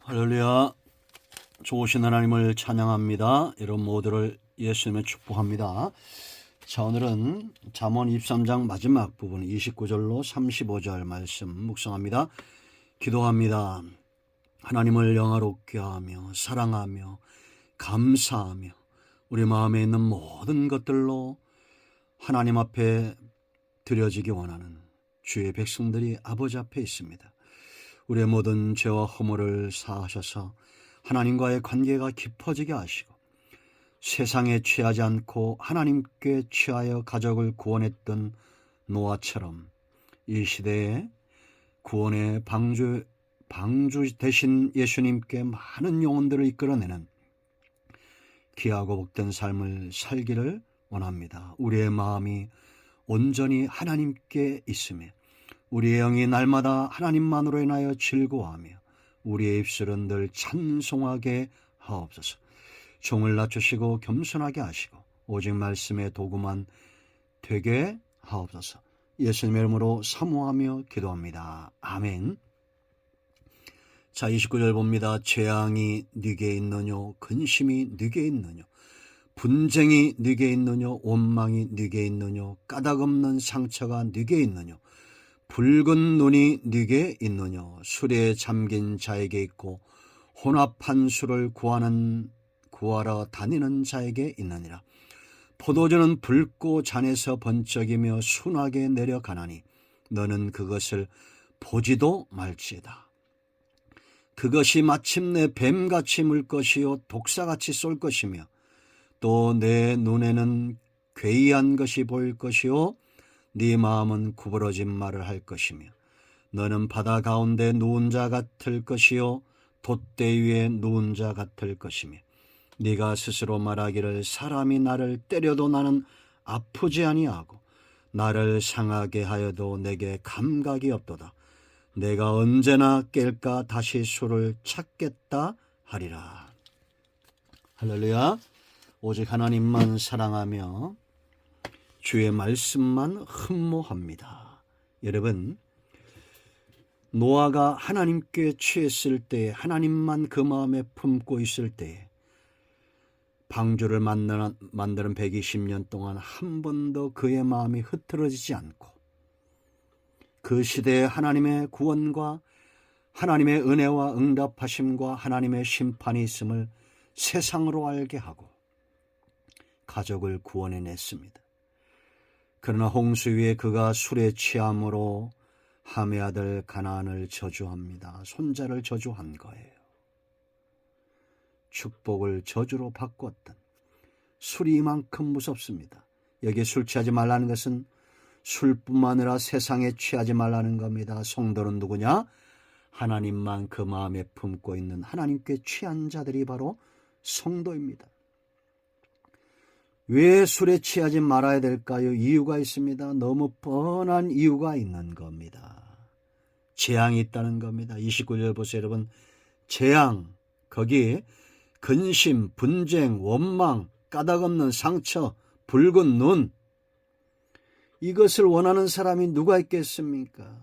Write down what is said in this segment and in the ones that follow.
할렐루야. 좋으신 하나님을 찬양합니다. 여러분 모두를 예수님의 축복합니다. 자, 오늘은 잠언 23장 마지막 부분 29절로 35절 말씀 묵상합니다. 기도합니다. 하나님을 영화롭게 하며 사랑하며 감사하며 우리 마음에 있는 모든 것들로 하나님 앞에 드려지기 원하는 주의 백성들이 아버지 앞에 있습니다. 우리의 모든 죄와 허물을 사하셔서 하나님과의 관계가 깊어지게 하시고 세상에 취하지 않고 하나님께 취하여 가족을 구원했던 노아처럼 이 시대에 구원의 방주 되신 예수님께 많은 영혼들을 이끌어내는 귀하고 복된 삶을 살기를 원합니다. 우리의 마음이 온전히 하나님께 있으며 우리의 영이 날마다 하나님만으로 인하여 즐거워하며 우리의 입술은 늘 찬송하게 하옵소서. 종을 낮추시고 겸손하게 하시고 오직 말씀의 도구만 되게 하옵소서. 예수님의 이름으로 사모하며 기도합니다. 아멘. 자, 29절 봅니다. 재앙이 네게 있느뇨, 근심이 네게 있느뇨, 분쟁이 네게 있느뇨, 원망이 네게 있느뇨, 까닭없는 상처가 네게 있느뇨, 붉은 눈이 네게 있느뇨, 술에 잠긴 자에게 있고 혼합한 술을 구하러 다니는 자에게 있느니라. 포도주는 붉고 잔에서 번쩍이며 순하게 내려가나니 너는 그것을 보지도 말지어다. 그것이 마침내 뱀같이 물 것이요 독사같이 쏠 것이며 또 내 눈에는 괴이한 것이 보일 것이요 네 마음은 구부러진 말을 할 것이며 너는 바다 가운데 누운 자 같을 것이요 돛대 위에 누운 자 같을 것이며 네가 스스로 말하기를 사람이 나를 때려도 나는 아프지 아니하고 나를 상하게 하여도 내게 감각이 없도다. 내가 언제나 깰까 다시 술을 찾겠다 하리라. 할렐루야. 오직 하나님만 사랑하며 주의 말씀만 흠모합니다. 여러분, 노아가 하나님께 취했을 때, 하나님만 그 마음에 품고 있을 때 방주를 만드는 120년 동안 한 번도 그의 마음이 흐트러지지 않고 그 시대에 하나님의 구원과 하나님의 은혜와 응답하심과 하나님의 심판이 있음을 세상으로 알게 하고 가족을 구원해냈습니다. 그러나 홍수 위에 그가 술에 취함으로 함의 아들 가나안을 저주합니다. 손자를 저주한 거예요. 축복을 저주로 바꿨던 술이 이만큼 무섭습니다. 여기에 술 취하지 말라는 것은 술뿐만 아니라 세상에 취하지 말라는 겁니다. 성도는 누구냐? 하나님만 그 마음에 품고 있는 하나님께 취한 자들이 바로 성도입니다. 왜 술에 취하지 말아야 될까요? 이유가 있습니다. 너무 뻔한 이유가 있는 겁니다. 재앙이 있다는 겁니다. 29절 보세요, 여러분. 재앙, 거기 근심, 분쟁, 원망, 까닭없는 상처, 붉은 눈, 이것을 원하는 사람이 누가 있겠습니까?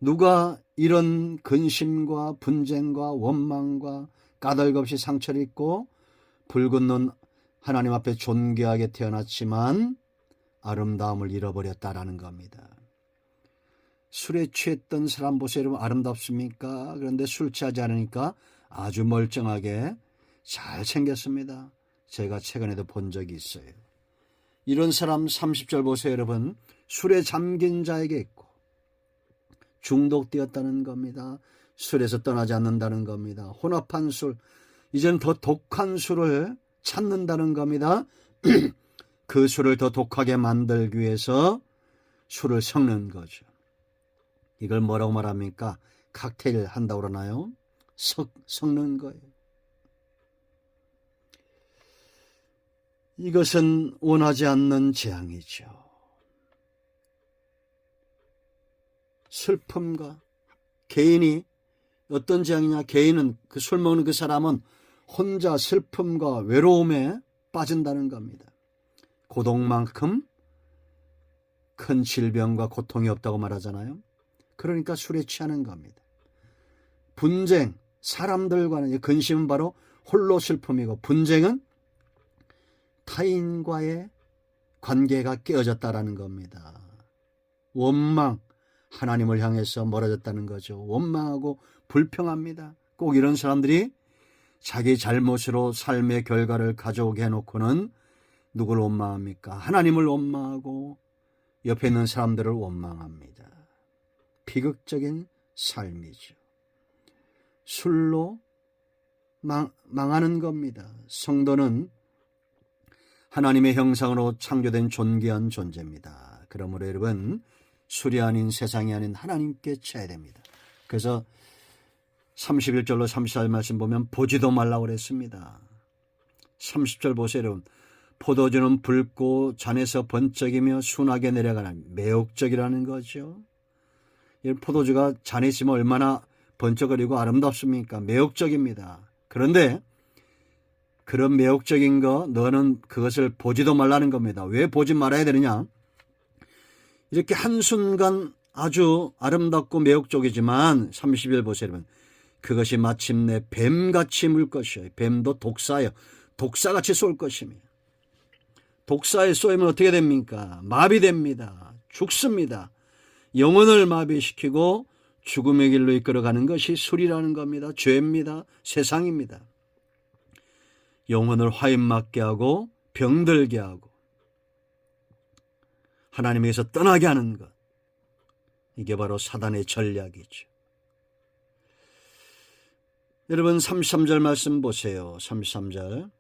누가 이런 근심과 분쟁과 원망과 까닭 없이 상처를 입고 붉은 눈, 하나님 앞에 존귀하게 태어났지만 아름다움을 잃어버렸다라는 겁니다. 술에 취했던 사람 보세요. 여러분, 아름답습니까? 그런데 술 취하지 않으니까 아주 멀쩡하게 잘 생겼습니다. 제가 최근에도 본 적이 있어요. 이런 사람 30절 보세요, 여러분. 술에 잠긴 자에게 있고 중독되었다는 겁니다. 술에서 떠나지 않는다는 겁니다. 혼합한 술, 이제는 더 독한 술을 찾는다는 겁니다. 그 술을 더 독하게 만들기 위해서 술을 섞는 거죠. 이걸 뭐라고 말합니까? 칵테일 한다고 그러나요? 섞는 거예요. 이것은 원하지 않는 재앙이죠. 슬픔과 개인이 어떤 재앙이냐? 개인은 그 술 먹는 그 사람은 혼자 슬픔과 외로움에 빠진다는 겁니다. 고독만큼 큰 질병과 고통이 없다고 말하잖아요. 그러니까 술에 취하는 겁니다. 분쟁, 사람들과는 근심은 바로 홀로 슬픔이고 분쟁은 타인과의 관계가 깨어졌다라는 겁니다. 원망, 하나님을 향해서 멀어졌다는 거죠. 원망하고 불평합니다. 꼭 이런 사람들이 자기 잘못으로 삶의 결과를 가져오게 해놓고는 누구를 원망합니까? 하나님을 원망하고 옆에 있는 사람들을 원망합니다. 비극적인 삶이죠. 술로 망하는 겁니다. 성도는 하나님의 형상으로 창조된 존귀한 존재입니다. 그러므로 여러분, 술이 아닌 세상이 아닌 하나님께 쳐야 됩니다. 그래서 31절로 34절 말씀 보면 보지도 말라고 그랬습니다. 30절 보세요 여러분. 포도주는 붉고 잔에서 번쩍이며 순하게 내려가는 매혹적이라는 거죠. 이 포도주가 잔에 있으면 얼마나 번쩍거리고 아름답습니까? 매혹적입니다. 그런데 그런 매혹적인 거 너는 그것을 보지도 말라는 겁니다. 왜 보지 말아야 되느냐? 이렇게 한순간 아주 아름답고 매혹적이지만 30일 보세요 여러분. 그것이 마침내 뱀같이 물 것이에요. 뱀도 독사예요. 독사같이 쏠 것이며 독사에 쏘이면 어떻게 됩니까? 마비됩니다. 죽습니다. 영혼을 마비시키고 죽음의 길로 이끌어가는 것이 술이라는 겁니다. 죄입니다. 세상입니다. 영혼을 화인맞게 하고 병들게 하고 하나님에게서 떠나게 하는 것. 이게 바로 사단의 전략이죠. 여러분 33절 말씀 보세요. 33절.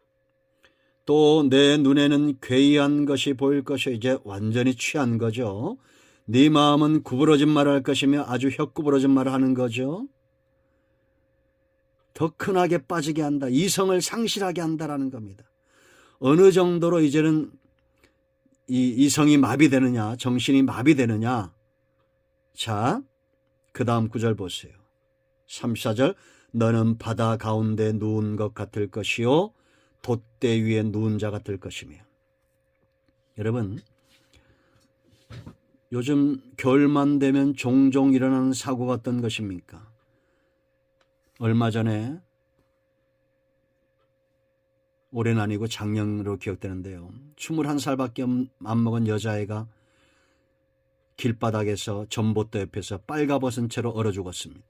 또 내 눈에는 괴이한 것이 보일 것이요. 이제 완전히 취한 거죠. 네 마음은 구부러진 말을 할 것이며 아주 혀구부러진 말을 하는 거죠. 더 큰하게 빠지게 한다. 이성을 상실하게 한다라는 겁니다. 어느 정도로 이제는 이 이성이 마비되느냐, 정신이 마비되느냐. 자, 그 다음 구절 보세요. 34절. 너는 바다 가운데 누운 것 같을 것이요 돛대 위에 누운 자 같을 것이며. 여러분, 요즘 겨울만 되면 종종 일어나는 사고가 어떤 것입니까? 얼마 전에, 올해는 아니고 작년으로 기억되는데요. 21살밖에 안 먹은 여자애가 길바닥에서 전봇대 옆에서 빨가벗은 채로 얼어 죽었습니다.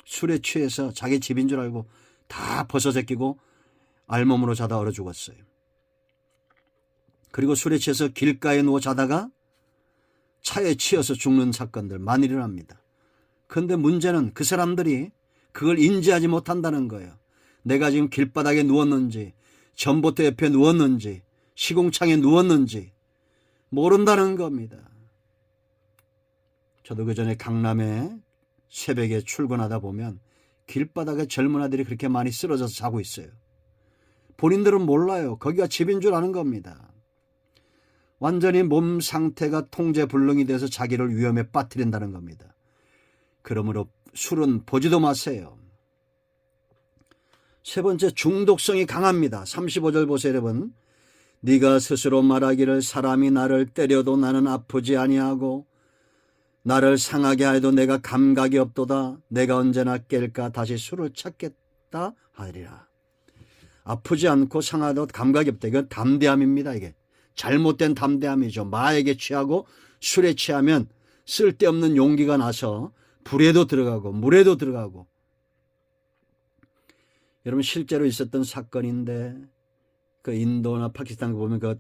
술에 취해서 자기 집인 줄 알고 다 벗어제끼고 알몸으로 자다 얼어 죽었어요. 그리고 술에 취해서 길가에 누워 자다가 차에 치여서 죽는 사건들 많이 일어납니다. 그런데 문제는 그 사람들이 그걸 인지하지 못한다는 거예요. 내가 지금 길바닥에 누웠는지 전봇대 옆에 누웠는지 시궁창에 누웠는지 모른다는 겁니다. 저도 그 전에 강남에 새벽에 출근하다 보면 길바닥에 젊은 아들이 그렇게 많이 쓰러져서 자고 있어요. 본인들은 몰라요. 거기가 집인 줄 아는 겁니다. 완전히 몸 상태가 통제불능이 돼서 자기를 위험에 빠뜨린다는 겁니다. 그러므로 술은 보지도 마세요. 세 번째, 중독성이 강합니다. 35절 보세요 여러분. 네가 스스로 말하기를 사람이 나를 때려도 나는 아프지 아니하고 나를 상하게 하여도 내가 감각이 없도다. 내가 언제나 깰까 다시 술을 찾겠다 하리라. 아프지 않고 상하도 감각이 없다. 이건 담대함입니다. 이게 잘못된 담대함이죠. 마에게 취하고 술에 취하면 쓸데없는 용기가 나서 불에도 들어가고 물에도 들어가고. 여러분 실제로 있었던 사건인데 그 인도나 파키스탄 보면 그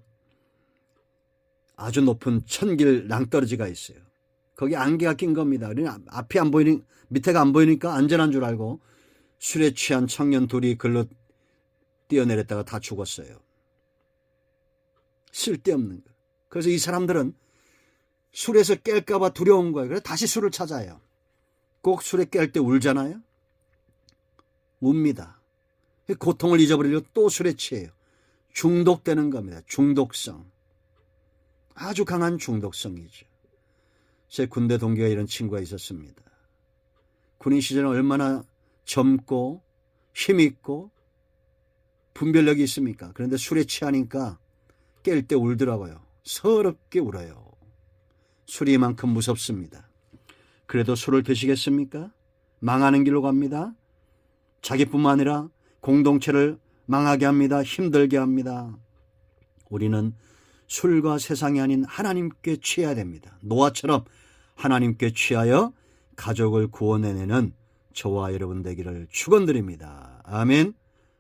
아주 높은 천길 낭떠러지가 있어요. 거기 안개가 낀 겁니다. 앞이 안 보이니 밑에가 안 보이니까 안전한 줄 알고 술에 취한 청년 둘이 글로 뛰어내렸다가 다 죽었어요. 쓸데없는 거. 그래서 이 사람들은 술에서 깰까 봐 두려운 거예요. 그래서 다시 술을 찾아요. 꼭 술에 깰 때 울잖아요. 웁니다. 고통을 잊어버리려고 또 술에 취해요. 중독되는 겁니다. 중독성. 아주 강한 중독성이죠. 제 군대 동기가 이런 친구가 있었습니다. 군인 시절은 얼마나 젊고 힘있고 분별력이 있습니까? 그런데 술에 취하니까 깰 때 울더라고요. 서럽게 울어요. 술이 이만큼 무섭습니다. 그래도 술을 드시겠습니까? 망하는 길로 갑니다. 자기뿐만 아니라 공동체를 망하게 합니다. 힘들게 합니다. 우리는 술과 세상이 아닌 하나님께 취해야 됩니다. 노아처럼 하나님께 취하여 가족을 구원해내는 저와 여러분 되기를 축원드립니다. 아멘.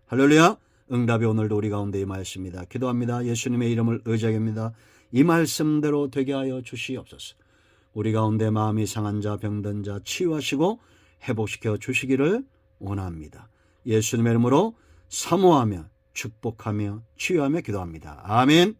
할렐루야. 응답이 오늘도 우리 가운데 임하였습니다. 기도합니다. 예수님의 이름을 의지하겠습니다. 이 말씀대로 되게 하여 주시옵소서. 우리 가운데 마음이 상한 자, 병든 자 치유하시고 회복시켜 주시기를 원합니다. 예수님의 이름으로 사모하며 축복하며 치유하며 기도합니다. 아멘.